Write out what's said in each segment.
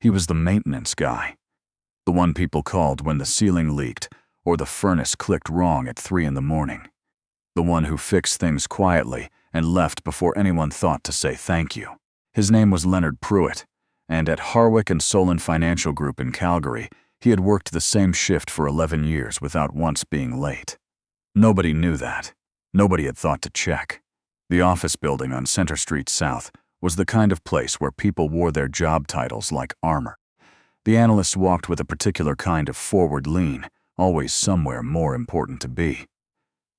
He was the maintenance guy. The one people called when the ceiling leaked or the furnace clicked wrong at 3 in the morning. The one who fixed things quietly and left before anyone thought to say thank you. His name was Leonard Pruitt, and at Harwick and Solon Financial Group in Calgary, he had worked the same shift for 11 years without once being late. Nobody knew that. Nobody had thought to check. The office building on Center Street South was the kind of place where people wore their job titles like armor. The analysts walked with a particular kind of forward lean, always somewhere more important to be.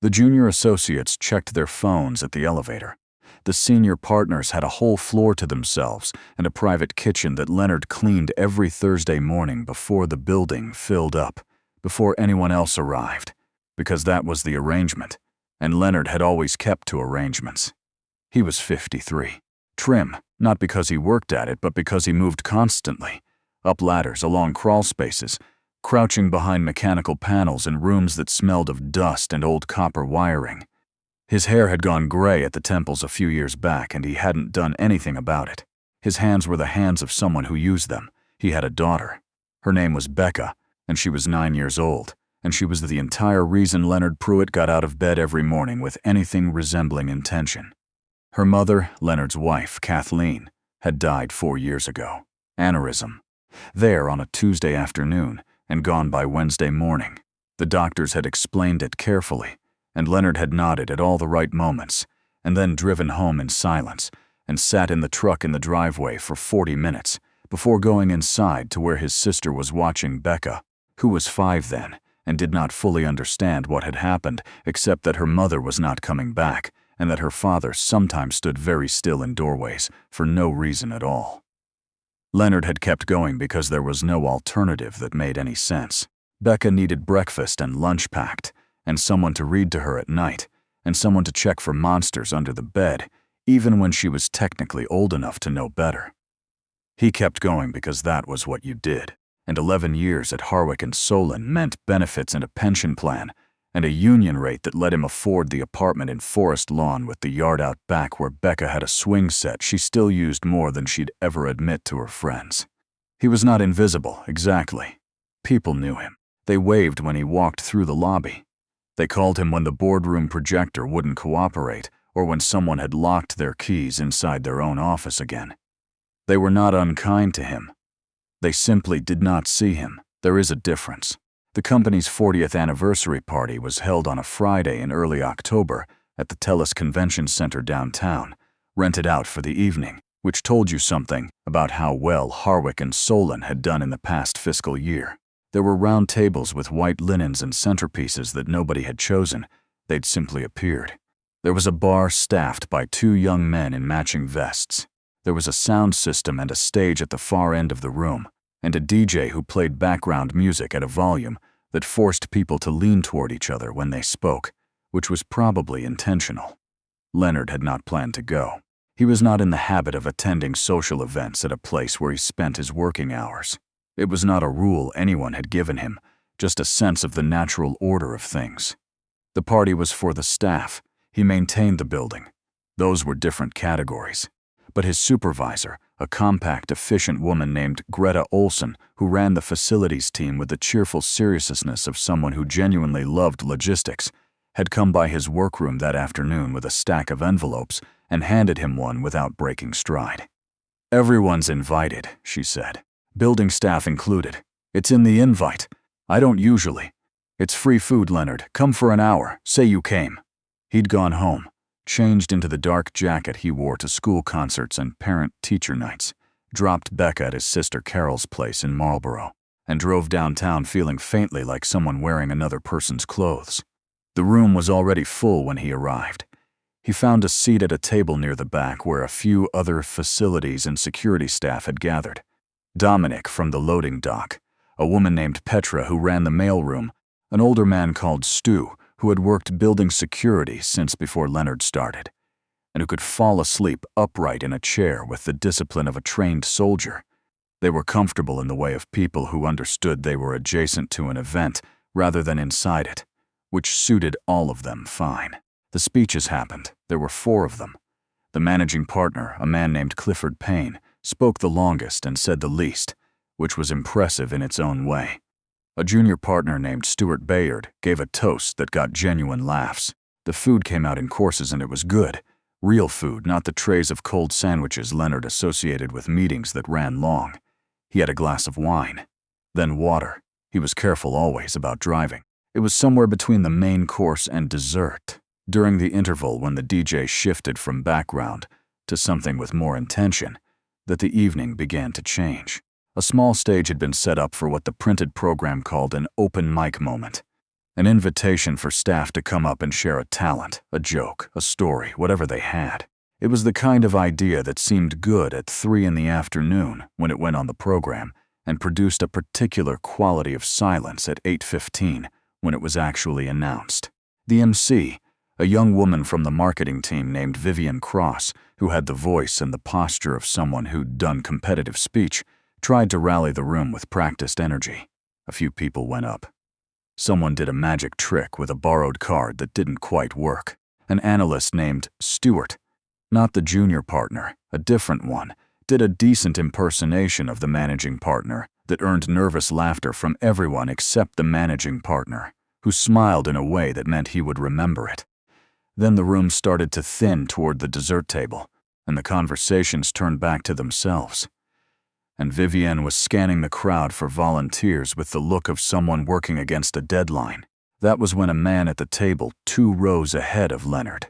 The junior associates checked their phones at the elevator. The senior partners had a whole floor to themselves and a private kitchen that Leonard cleaned every Thursday morning before the building filled up, before anyone else arrived, because that was the arrangement, and Leonard had always kept to arrangements. He was 53. Trim, not because he worked at it, but because he moved constantly, up ladders, along crawl spaces, crouching behind mechanical panels in rooms that smelled of dust and old copper wiring. His hair had gone gray at the temples a few years back, and he hadn't done anything about it. His hands were the hands of someone who used them. He had a daughter. Her name was Becca, and she was 9 years old, and she was the entire reason Leonard Pruitt got out of bed every morning with anything resembling intention. Her mother, Leonard's wife, Kathleen, had died 4 years ago. Aneurysm. There on a Tuesday afternoon, and gone by Wednesday morning. The doctors had explained it carefully, and Leonard had nodded at all the right moments, and then driven home in silence, and sat in the truck in the driveway for 40 minutes, before going inside to where his sister was watching Becca, who was 5 then, and did not fully understand what had happened, except that her mother was not coming back, and that her father sometimes stood very still in doorways, for no reason at all. Leonard had kept going because there was no alternative that made any sense. Becca needed breakfast and lunch packed, and someone to read to her at night, and someone to check for monsters under the bed, even when she was technically old enough to know better. He kept going because that was what you did, and 11 years at Harwick and Solon meant benefits and a pension plan, and a union rate that let him afford the apartment in Forest Lawn with the yard out back where Becca had a swing set she still used more than she'd ever admit to her friends. He was not invisible, exactly. People knew him. They waved when he walked through the lobby. They called him when the boardroom projector wouldn't cooperate or when someone had locked their keys inside their own office again. They were not unkind to him. They simply did not see him. There is a difference. The company's 40th anniversary party was held on a Friday in early October at the Telus Convention Center downtown, rented out for the evening, which told you something about how well Harwick and Solon had done in the past fiscal year. There were round tables with white linens and centerpieces that nobody had chosen. They'd simply appeared. There was a bar staffed by 2 young men in matching vests. There was a sound system and a stage at the far end of the room, and a DJ who played background music at a volume that forced people to lean toward each other when they spoke, which was probably intentional. Leonard had not planned to go. He was not in the habit of attending social events at a place where he spent his working hours. It was not a rule anyone had given him, just a sense of the natural order of things. The party was for the staff. He maintained the building. Those were different categories. But his supervisor, a compact, efficient woman named Greta Olson, who ran the facilities team with the cheerful seriousness of someone who genuinely loved logistics, had come by his workroom that afternoon with a stack of envelopes and handed him one without breaking stride. "Everyone's invited," she said. "Building staff included. It's in the invite. I don't usually. It's free food, Leonard. Come for an hour. Say you came." He'd gone home, changed into the dark jacket he wore to school concerts and parent-teacher nights, dropped Becca at his sister Carol's place in Marlborough, and drove downtown feeling faintly like someone wearing another person's clothes. The room was already full when he arrived. He found a seat at a table near the back where a few other facilities and security staff had gathered. Dominic from the loading dock, a woman named Petra who ran the mailroom, an older man called Stu who had worked building security since before Leonard started, and who could fall asleep upright in a chair with the discipline of a trained soldier. They were comfortable in the way of people who understood they were adjacent to an event rather than inside it, which suited all of them fine. The speeches happened. There were 4 of them. The managing partner, a man named Clifford Payne, spoke the longest and said the least, which was impressive in its own way. A junior partner named Stuart Bayard gave a toast that got genuine laughs. The food came out in courses and it was good. Real food, not the trays of cold sandwiches Leonard associated with meetings that ran long. He had a glass of wine. Then water. He was careful always about driving. It was somewhere between the main course and dessert. During the interval when the DJ shifted from background to something with more intention, that the evening began to change. A small stage had been set up for what the printed program called an open mic moment. An invitation for staff to come up and share a talent, a joke, a story, whatever they had. It was the kind of idea that seemed good at 3 in the afternoon when it went on the program and produced a particular quality of silence at 8:15 when it was actually announced. The MC, a young woman from the marketing team named Vivian Cross, who had the voice and the posture of someone who'd done competitive speech, tried to rally the room with practiced energy. A few people went up. Someone did a magic trick with a borrowed card that didn't quite work. An analyst named Stuart, not the junior partner, a different one, did a decent impersonation of the managing partner that earned nervous laughter from everyone except the managing partner, who smiled in a way that meant he would remember it. Then the room started to thin toward the dessert table, and the conversations turned back to themselves. And Vivienne was scanning the crowd for volunteers with the look of someone working against a deadline. That was when a man at the table 2 rows ahead of Leonard,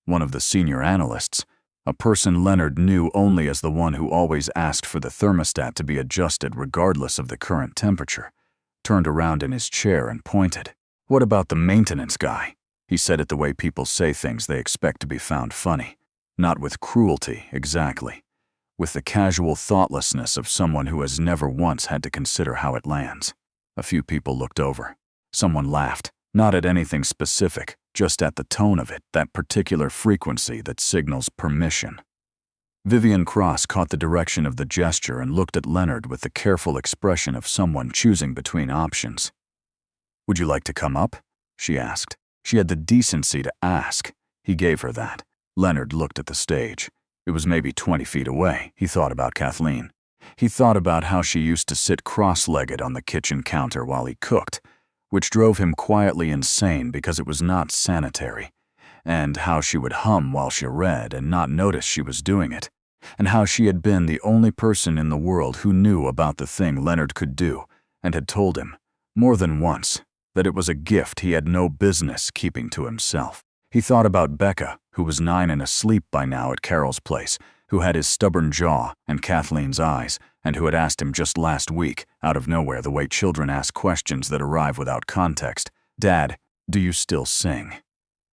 one of the senior analysts, a person Leonard knew only as the one who always asked for the thermostat to be adjusted regardless of the current temperature, turned around in his chair and pointed. "What about the maintenance guy?" He said it the way people say things they expect to be found funny. Not with cruelty, exactly. With the casual thoughtlessness of someone who has never once had to consider how it lands. A few people looked over. Someone laughed, not at anything specific, just at the tone of it, that particular frequency that signals permission. Vivian Cross caught the direction of the gesture and looked at Leonard with the careful expression of someone choosing between options. "Would you like to come up?" she asked. She had the decency to ask. He gave her that. Leonard looked at the stage. It was maybe 20 feet away. He thought about Kathleen. He thought about how she used to sit cross-legged on the kitchen counter while he cooked, which drove him quietly insane because it was not sanitary, and how she would hum while she read and not notice she was doing it, and how she had been the only person in the world who knew about the thing Leonard could do and had told him, more than once, that it was a gift he had no business keeping to himself. He thought about Becca, who was 9 and asleep by now at Carol's place, who had his stubborn jaw and Kathleen's eyes, and who had asked him just last week, out of nowhere the way children ask questions that arrive without context, "Dad, do you still sing?"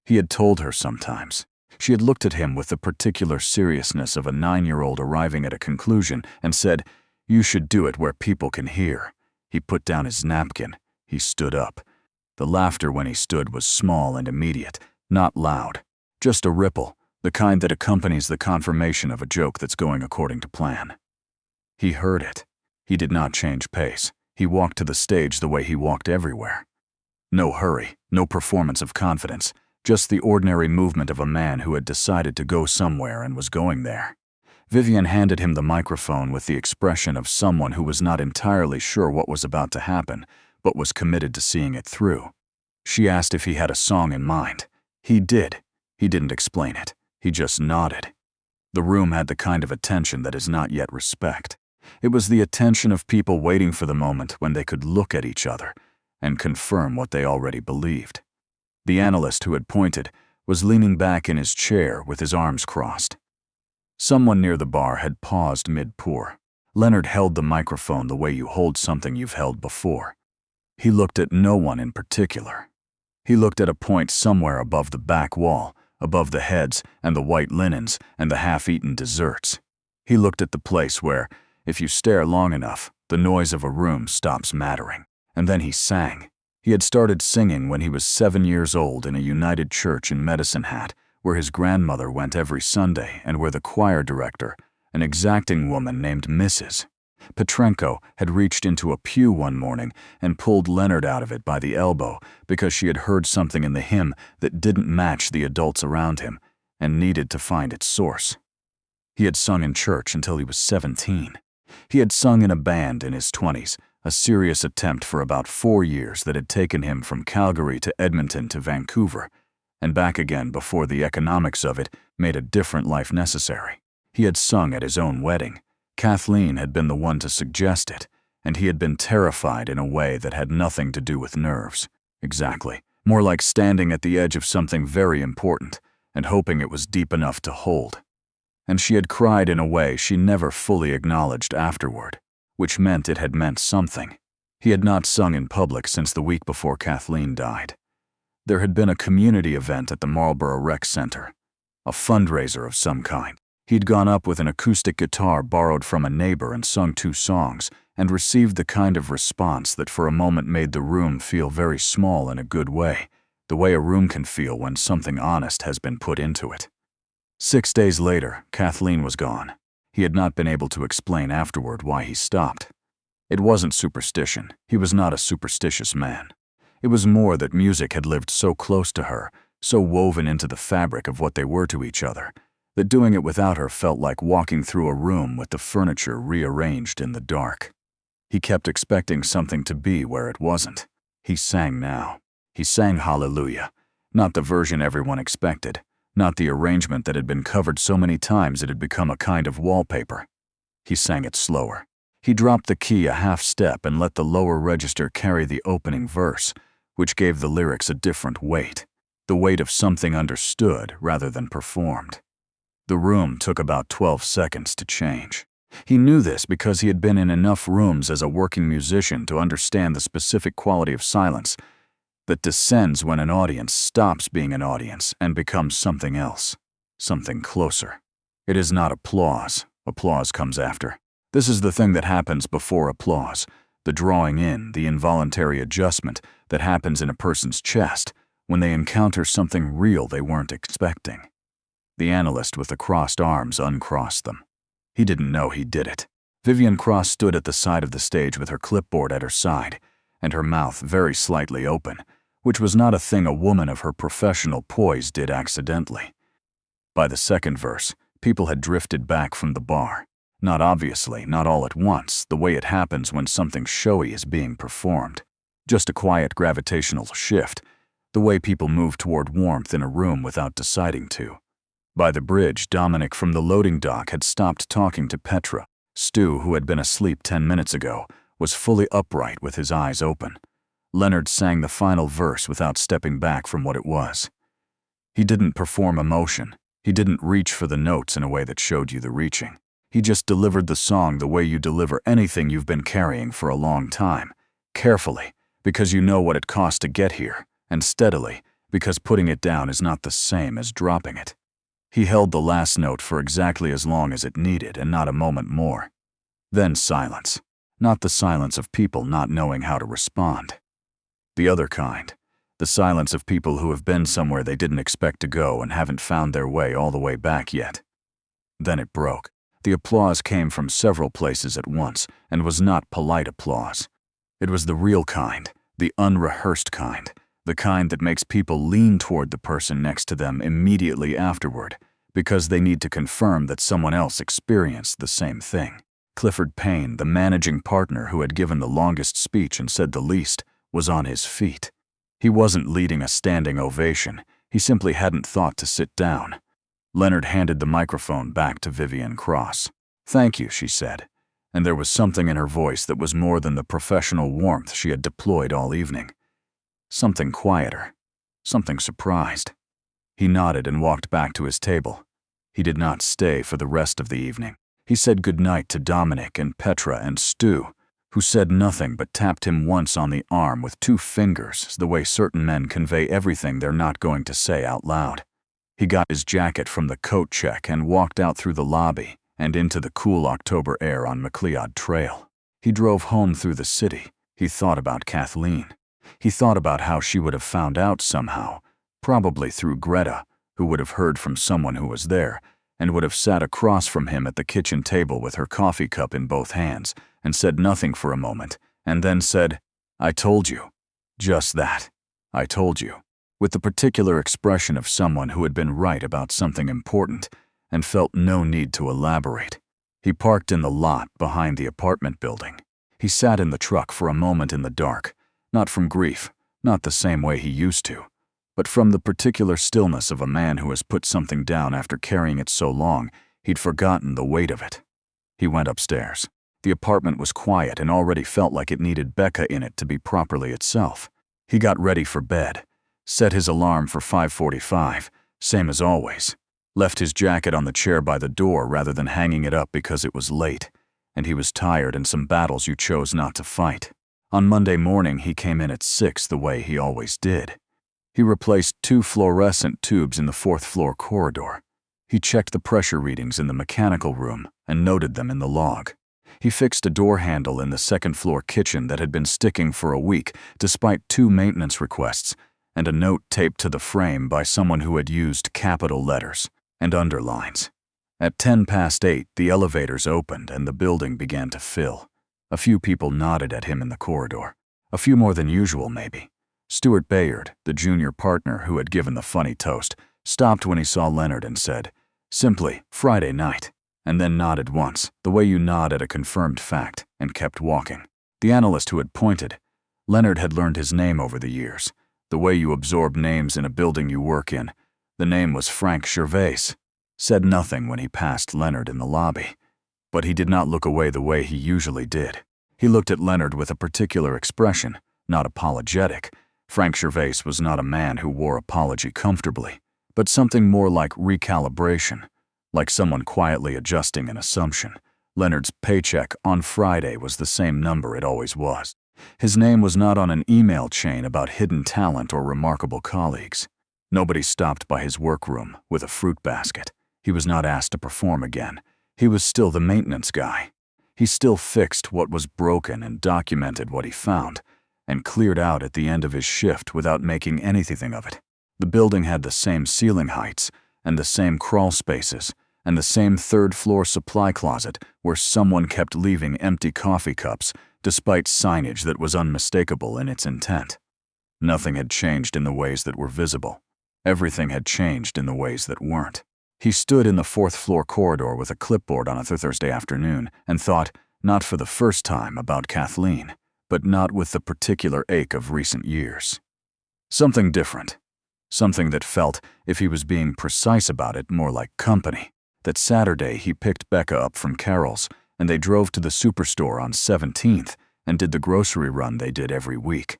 He had told her sometimes. She had looked at him with the particular seriousness of a 9-year-old arriving at a conclusion and said, "You should do it where people can hear." He put down his napkin. He stood up. The laughter when he stood was small and immediate, not loud, just a ripple, the kind that accompanies the confirmation of a joke that's going according to plan. He heard it. He did not change pace. He walked to the stage the way he walked everywhere. No hurry, no performance of confidence, just the ordinary movement of a man who had decided to go somewhere and was going there. Vivian handed him the microphone with the expression of someone who was not entirely sure what was about to happen, but was committed to seeing it through. She asked if he had a song in mind. He did. He didn't explain it. He just nodded. The room had the kind of attention that is not yet respect. It was the attention of people waiting for the moment when they could look at each other and confirm what they already believed. The analyst who had pointed was leaning back in his chair with his arms crossed. Someone near the bar had paused mid-pour. Leonard held the microphone the way you hold something you've held before. He looked at no one in particular. He looked at a point somewhere above the back wall, above the heads and the white linens and the half-eaten desserts. He looked at the place where, if you stare long enough, the noise of a room stops mattering. And then he sang. He had started singing when he was 7 years old in a United Church in Medicine Hat, where his grandmother went every Sunday and where the choir director, an exacting woman named Mrs. Petrenko, had reached into a pew one morning and pulled Leonard out of it by the elbow because she had heard something in the hymn that didn't match the adults around him and needed to find its source. He had sung in church until he was 17. He had sung in a band in his 20s, a serious attempt for about 4 years that had taken him from Calgary to Edmonton to Vancouver, and back again before the economics of it made a different life necessary. He had sung at his own wedding. Kathleen had been the one to suggest it, and he had been terrified in a way that had nothing to do with nerves. Exactly. More like standing at the edge of something very important and hoping it was deep enough to hold. And she had cried in a way she never fully acknowledged afterward, which meant it had meant something. He had not sung in public since the week before Kathleen died. There had been a community event at the Marlborough Rec Center, a fundraiser of some kind. He'd gone up with an acoustic guitar borrowed from a neighbor and sung 2 songs, and received the kind of response that for a moment made the room feel very small in a good way, the way a room can feel when something honest has been put into it. 6 days later, Kathleen was gone. He had not been able to explain afterward why he stopped. It wasn't superstition. He was not a superstitious man. It was more that music had lived so close to her, so woven into the fabric of what they were to each other, that doing it without her felt like walking through a room with the furniture rearranged in the dark. He kept expecting something to be where it wasn't. He sang now. He sang Hallelujah, not the version everyone expected, not the arrangement that had been covered so many times it had become a kind of wallpaper. He sang it slower. He dropped the key a half step and let the lower register carry the opening verse, which gave the lyrics a different weight, the weight of something understood rather than performed. The room took about 12 seconds to change. He knew this because he had been in enough rooms as a working musician to understand the specific quality of silence that descends when an audience stops being an audience and becomes something else, something closer. It is not applause. Applause comes after. This is the thing that happens before applause, the drawing in, the involuntary adjustment that happens in a person's chest when they encounter something real they weren't expecting. The analyst with the crossed arms uncrossed them. He didn't know he did it. Vivian Cross stood at the side of the stage with her clipboard at her side, and her mouth very slightly open, which was not a thing a woman of her professional poise did accidentally. By the second verse, people had drifted back from the bar. Not obviously, not all at once, the way it happens when something showy is being performed. Just a quiet gravitational shift, the way people move toward warmth in a room without deciding to. By the bridge, Dominic from the loading dock had stopped talking to Petra. Stu, who had been asleep 10 minutes ago, was fully upright with his eyes open. Leonard sang the final verse without stepping back from what it was. He didn't perform emotion. He didn't reach for the notes in a way that showed you the reaching. He just delivered the song the way you deliver anything you've been carrying for a long time, carefully, because you know what it cost to get here, and steadily, because putting it down is not the same as dropping it. He held the last note for exactly as long as it needed and not a moment more. Then silence. Not the silence of people not knowing how to respond. The other kind. The silence of people who have been somewhere they didn't expect to go and haven't found their way all the way back yet. Then it broke. The applause came from several places at once and was not polite applause. It was the real kind, the unrehearsed kind, the kind that makes people lean toward the person next to them immediately afterward because they need to confirm that someone else experienced the same thing. Clifford Payne, the managing partner who had given the longest speech and said the least, was on his feet. He wasn't leading a standing ovation. He simply hadn't thought to sit down. Leonard handed the microphone back to Vivian Cross. "Thank you," she said, and there was something in her voice that was more than the professional warmth she had deployed all evening. Something quieter, something surprised. He nodded and walked back to his table. He did not stay for the rest of the evening. He said goodnight to Dominic and Petra and Stu, who said nothing but tapped him once on the arm with 2 fingers, the way certain men convey everything they're not going to say out loud. He got his jacket from the coat check and walked out through the lobby and into the cool October air on McLeod Trail. He drove home through the city. He thought about Kathleen. He thought about how she would have found out somehow, probably through Greta, who would have heard from someone who was there, and would have sat across from him at the kitchen table with her coffee cup in both hands, and said nothing for a moment, and then said, "I told you." Just that. "I told you." With the particular expression of someone who had been right about something important, and felt no need to elaborate. He parked in the lot behind the apartment building. He sat in the truck for a moment in the dark, not from grief, not the same way he used to, but from the particular stillness of a man who has put something down after carrying it so long he'd forgotten the weight of it. He went upstairs. The apartment was quiet and already felt like it needed Becca in it to be properly itself. He got ready for bed, set his alarm for 5:45, same as always, left his jacket on the chair by the door rather than hanging it up because it was late, and he was tired and some battles you chose not to fight. On Monday morning, he came in at 6 the way he always did. He replaced 2 fluorescent tubes in the 4th floor corridor. He checked the pressure readings in the mechanical room and noted them in the log. He fixed a door handle in the 2nd floor kitchen that had been sticking for a week despite 2 maintenance requests and a note taped to the frame by someone who had used capital letters and underlines. At 8:10, the elevators opened and the building began to fill. A few people nodded at him in the corridor. A few more than usual, maybe. Stuart Bayard, the junior partner who had given the funny toast, stopped when he saw Leonard and said, simply, "Friday night," and then nodded once, the way you nod at a confirmed fact, and kept walking. The analyst who had pointed, Leonard had learned his name over the years, the way you absorb names in a building you work in. The name was Frank Gervais. Said nothing when he passed Leonard in the lobby, but he did not look away the way he usually did. He looked at Leonard with a particular expression, not apologetic. Frank Gervais was not a man who wore apology comfortably, but something more like recalibration, like someone quietly adjusting an assumption. Leonard's paycheck on Friday was the same number it always was. His name was not on an email chain about hidden talent or remarkable colleagues. Nobody stopped by his workroom with a fruit basket. He was not asked to perform again. He was still the maintenance guy. He still fixed what was broken and documented what he found, and cleared out at the end of his shift without making anything of it. The building had the same ceiling heights, and the same crawl spaces, and the same 3rd floor supply closet where someone kept leaving empty coffee cups despite signage that was unmistakable in its intent. Nothing had changed in the ways that were visible. Everything had changed in the ways that weren't. He stood in the 4th floor corridor with a clipboard on a Thursday afternoon and thought, not for the first time, about Kathleen, but not with the particular ache of recent years. Something different. Something that felt, if he was being precise about it, more like company. That Saturday he picked Becca up from Carol's, and they drove to the superstore on 17th and did the grocery run they did every week.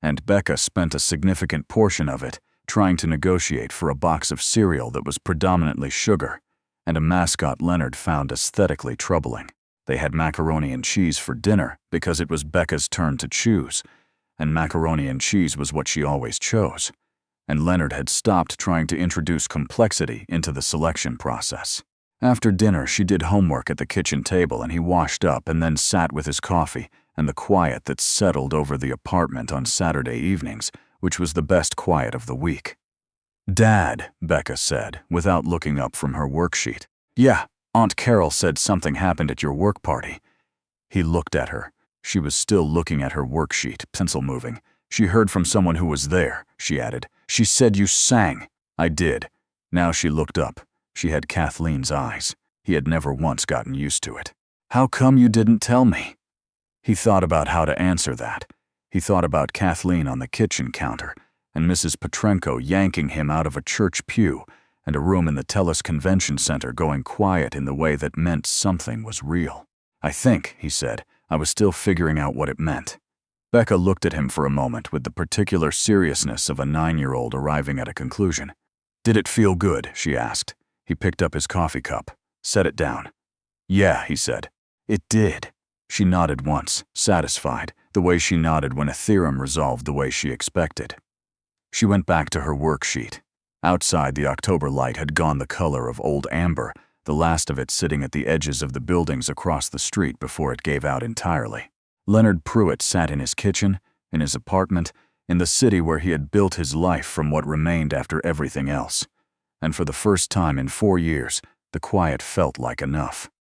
And Becca spent a significant portion of it trying to negotiate for a box of cereal that was predominantly sugar, and a mascot Leonard found aesthetically troubling. They had macaroni and cheese for dinner because it was Becca's turn to choose, and macaroni and cheese was what she always chose. And Leonard had stopped trying to introduce complexity into the selection process. After dinner, she did homework at the kitchen table and he washed up and then sat with his coffee and the quiet that settled over the apartment on Saturday evenings, which was the best quiet of the week. "Dad," Becca said, without looking up from her worksheet. "Yeah, Aunt Carol said something happened at your work party." He looked at her. She was still looking at her worksheet, pencil moving. "She heard from someone who was there," she added. "She said you sang." "I did." Now she looked up. She had Kathleen's eyes. He had never once gotten used to it. "How come you didn't tell me?" He thought about how to answer that. He thought about Kathleen on the kitchen counter, and Mrs. Petrenko yanking him out of a church pew, and a room in the Telus Convention Center going quiet in the way that meant something was real. "I think," he said, "I was still figuring out what it meant." Becca looked at him for a moment with the particular seriousness of a 9-year-old arriving at a conclusion. "Did it feel good?" she asked. He picked up his coffee cup, set it down. "Yeah," he said. "It did." She nodded once, satisfied, the way she nodded when a theorem resolved the way she expected. She went back to her worksheet. Outside, the October light had gone the color of old amber, the last of it sitting at the edges of the buildings across the street before it gave out entirely. Leonard Pruitt sat in his kitchen, in his apartment, in the city where he had built his life from what remained after everything else. And for the first time in 4 years, the quiet felt like enough.